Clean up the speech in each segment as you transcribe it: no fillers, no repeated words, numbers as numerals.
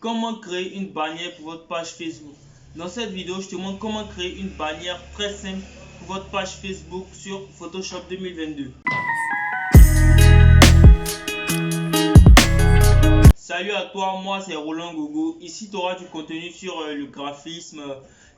Comment créer une bannière pour votre page Facebook. Dans cette vidéo, je te montre comment créer une bannière très simple pour votre page Facebook sur Photoshop 2022. Salut à toi, moi c'est Roland Gogo. Ici tu auras du contenu sur le graphisme,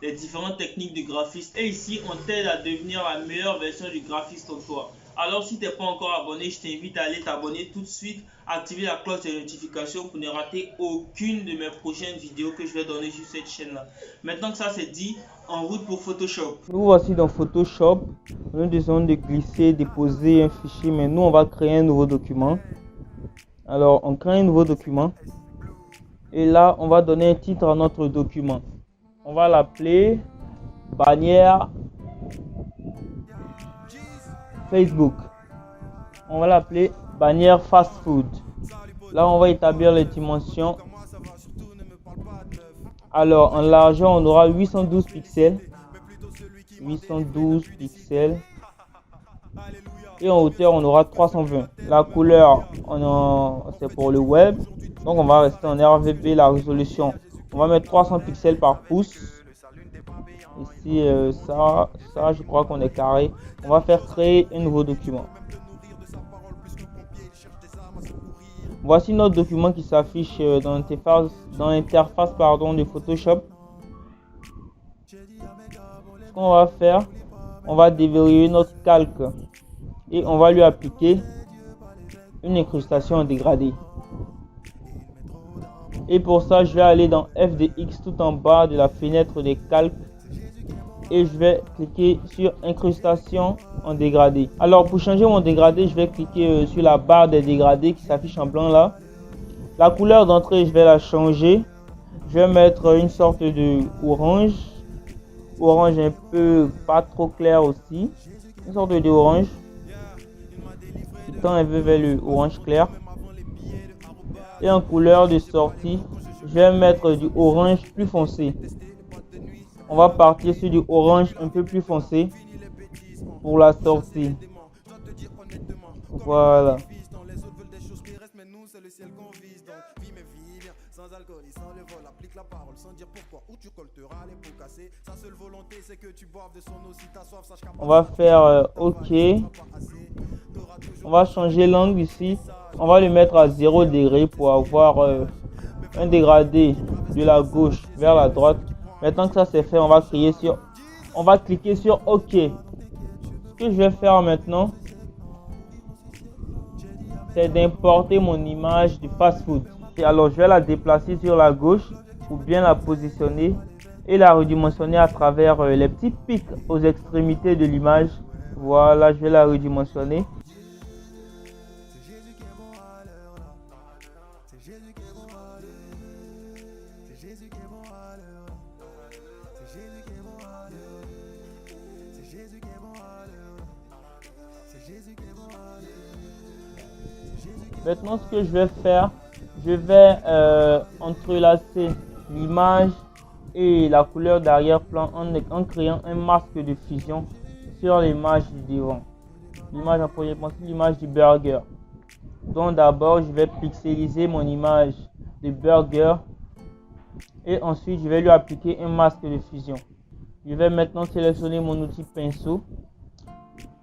les différentes techniques de graphisme. Et ici on t'aide à devenir la meilleure version du graphiste en toi. Alors si tu n'es pas encore abonné, je t'invite à aller t'abonner tout de suite, activer la cloche de notification pour ne rater aucune de mes prochaines vidéos que je vais donner sur cette chaîne là. Maintenant que ça c'est dit, en route pour Photoshop. Nous voici dans Photoshop. Nous devons de glisser, déposer un fichier, mais nous on va créer un nouveau document. Alors on crée un nouveau document et là on va donner un titre à notre document. On va l'appeler bannière Facebook. On va l'appeler bannière fast food. Là on va établir les dimensions. Alors en largeur on aura 812 pixels. 812 pixels. Et en hauteur on aura 320. La couleur c'est pour le web, donc on va rester en RGB. La résolution on va mettre 300 pixels par pouce. Ici ça je crois qu'on est carré. On va faire créer un nouveau document. Voici notre document qui s'affiche dans l'interface de Photoshop. Ce qu'on va faire, on va déverrouiller notre calque et on va lui appliquer une incrustation en dégradé. Et pour ça, je vais aller dans FDX tout en bas de la fenêtre des calques et je vais cliquer sur incrustation en dégradé. Alors pour changer mon dégradé, je vais cliquer sur la barre des dégradés qui s'affiche en blanc là. La couleur d'entrée, je vais la changer. Je vais mettre une sorte de orange un peu pas trop clair aussi, une sorte de orange qui tend un peu vers le orange clair. Et en couleur de sortie, je vais mettre du orange plus foncé. On va partir sur du orange un peu plus foncé pour la sortie. Voilà. On va faire OK. On va changer l'angle ici. On va le mettre à 0 degré pour avoir un dégradé de la gauche vers la droite. Maintenant que ça c'est fait, on va cliquer sur OK. Ce que je vais faire maintenant, c'est d'importer mon image du fast-food. Alors je vais la déplacer sur la gauche pour bien la positionner et la redimensionner à travers les petits pics aux extrémités de l'image. Voilà, je vais la redimensionner. Maintenant, ce que je vais faire, je vais entrelacer l'image et la couleur d'arrière-plan en créant un masque de fusion sur l'image du devant. L'image en premier plan, c'est l'image du burger. Donc d'abord, je vais pixeliser mon image de burger et ensuite je vais lui appliquer un masque de fusion. Je vais maintenant sélectionner mon outil pinceau,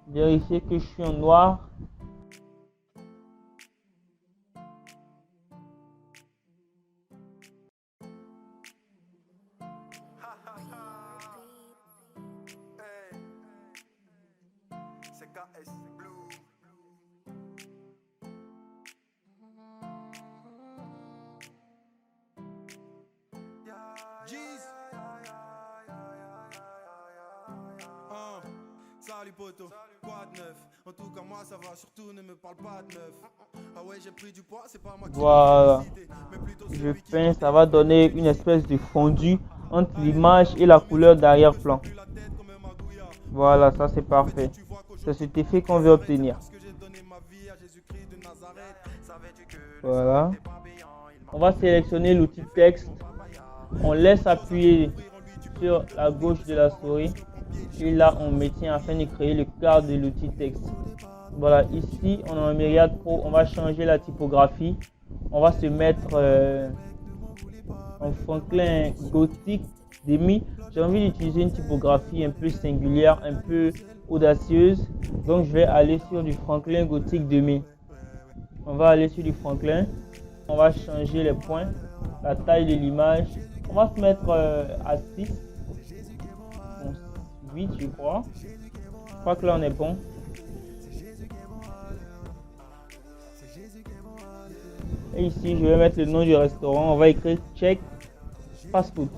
vérifier que je suis en noir. Salut poto, quoi de neuf? En tout cas moi ça va, surtout ne me parle pas de neuf. Ah ouais, j'ai pris du poids, c'est pas moi qui voilà. Je peins, ça va donner une espèce de fondu entre l'image et la couleur d'arrière-plan. Voilà, ça c'est parfait. C'est cet effet qu'on veut obtenir. Voilà. On va sélectionner l'outil texte. On laisse appuyer sur la gauche de la souris. Et là, on maintient afin de créer le cadre de l'outil texte. Voilà, ici, on a un Myriad Pro. On va changer la typographie. On va se mettre en Franklin Gothic Demi. J'ai envie d'utiliser une typographie un peu singulière, un peu audacieuse. Donc je vais aller sur du Franklin Gothic Demi. On va aller sur du Franklin. On va changer les points, la taille de l'image. On va se mettre à 6. Bon, 8 je crois. Je crois que là on est bon. Et ici je vais mettre le nom du restaurant. On va écrire Check Fast Food.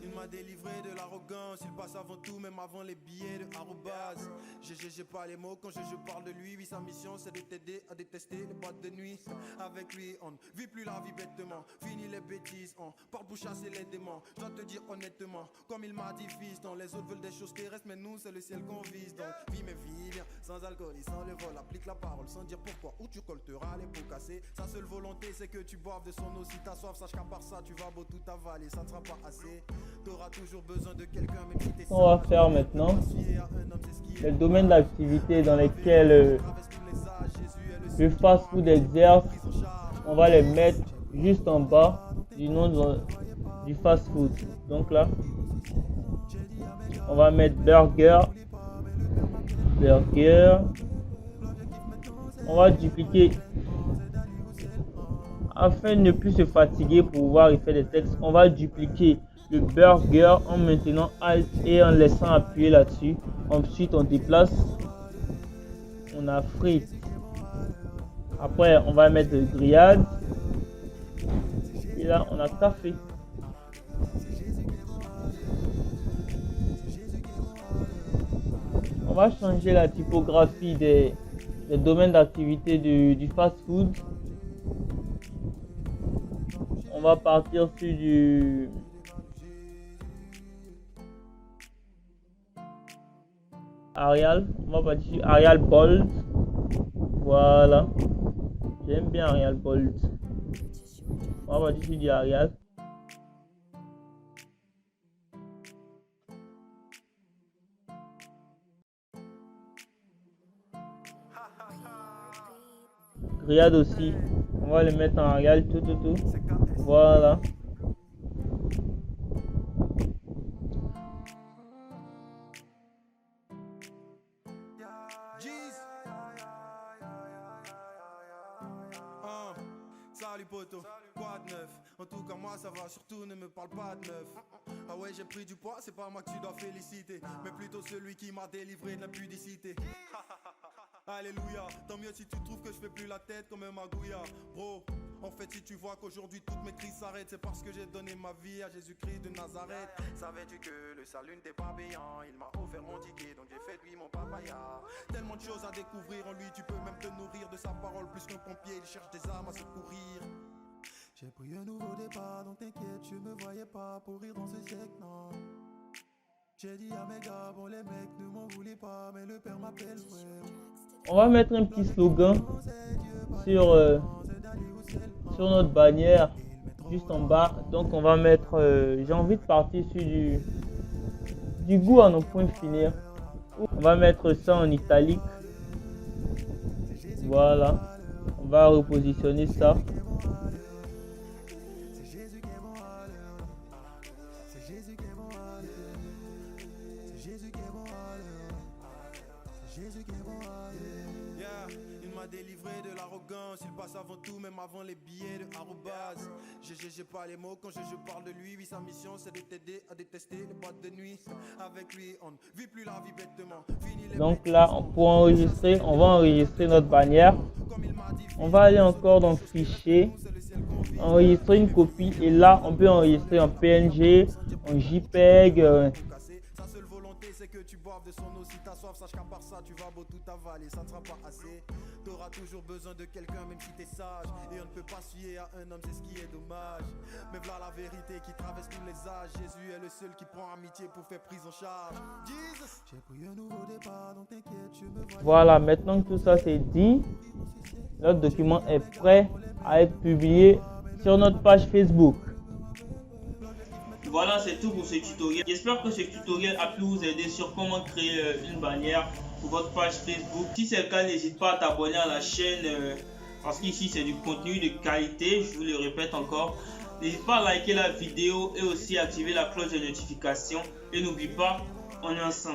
Il m'a délivré de l'arrogance, il passe avant tout, même avant les billets de arrobase. J'ai pas les mots quand je parle de lui. Oui, sa mission c'est de t'aider à détester les boîtes de nuit. Avec lui, on ne vit plus la vie bêtement. Fini les bêtises, on part pour chasser les démons. Je dois te dire honnêtement, comme il m'a dit, fils, les autres veulent des choses terrestres, mais nous c'est le ciel qu'on vise. Donc, vis mes vies bien, sans alcool et sans le vol. Applique la parole sans dire pourquoi, où tu colteras les pots cassés. Sa seule volonté c'est que tu boives de son eau. Si t'as soif, sache qu'à part ça, tu vas beau tout avaler, ça ne sera pas assez. T'auras toujours besoin de quelqu'un, même si t'es On va faire maintenant le domaine d'activité dans lesquels le fast food exerce. On va les mettre juste en bas du nom du fast food. Donc là, on va mettre burger. On va dupliquer afin de ne plus se fatiguer pour pouvoir y faire des textes. On va dupliquer le burger en maintenant Alt et en laissant appuyer là-dessus. Ensuite on déplace, on a frites, après on va mettre grillade et là on a café. On va changer la typographie des domaines d'activité du fast food. On va partir sur du Arial, on va partir sur Arial Bold. Voilà, j'aime bien Arial Bold. On va partir sur du Arial. Grillade aussi, on va le mettre en Arial tout. Voilà. Salut poto, quoi de neuf? En tout cas moi ça va, surtout ne me parle pas de neuf. Ah ouais j'ai pris du poids, c'est pas moi que tu dois féliciter, mais plutôt celui qui m'a délivré de l'impudicité. Alléluia, tant mieux si tu trouves que je fais plus la tête comme un magouilla. Bro, en fait si tu vois qu'aujourd'hui toutes mes crises s'arrêtent, c'est parce que j'ai donné ma vie à Jésus-Christ de Nazareth. Savais-tu que le salut n'était pas payant? Il m'a offert mon ticket donc j'ai fait de lui mon papaya. Tellement de choses à découvrir en lui, tu peux même te nourrir de sa parole. Plus qu'un pompier, il cherche des âmes à secourir. J'ai pris un nouveau départ, donc t'inquiète, je me voyais pas pourrir dans ce siècle, non. J'ai dit à mes gars, bon les mecs ne m'en voulaient pas, mais le père m'appelle frère. On va mettre un petit slogan sur notre bannière, juste en bas. Donc on va mettre, j'ai envie de partir sur du goût à nos points finir. On va mettre ça en italique. Voilà, on va repositionner ça. Il m'a délivré de l'arrogance, il passe avant tout, même avant les billets de arrobase. J'ai pas les mots quand je parle de lui. Oui, sa mission c'est de t'aider à détester les boîtes de nuit. Avec lui on ne vit plus la vie bêtement. Donc là pour enregistrer, on va enregistrer notre bannière. On va aller encore dans fichier, enregistrer une copie, et là on peut enregistrer en PNG, en JPEG. Sa seule volonté c'est que tu boives de son eau. Si t'as soif, sache qu'à part ça tu vas beau tout avaler, ça ne sera pas assez. T'auras toujours besoin de quelqu'un même si t'es sage, et on ne peut pas se fier à un homme, c'est ce qui est dommage. Mais voilà la vérité qui traverse tous les âges. Jésus est le seul qui prend amitié pour faire prise en charge. Jesus. J'ai pris un nouveau départ, donc t'inquiète, je me vois. Voilà, maintenant que tout ça c'est dit, notre document est prêt à être publié sur notre page Facebook. Voilà, c'est tout pour ce tutoriel. J'espère que ce tutoriel a pu vous aider sur comment créer une bannière pour votre page Facebook. Si c'est le cas, n'hésite pas à t'abonner à la chaîne parce qu'ici c'est du contenu de qualité, je vous le répète encore. N'hésite pas à liker la vidéo et aussi activer la cloche de notification. Et n'oublie pas, on est ensemble.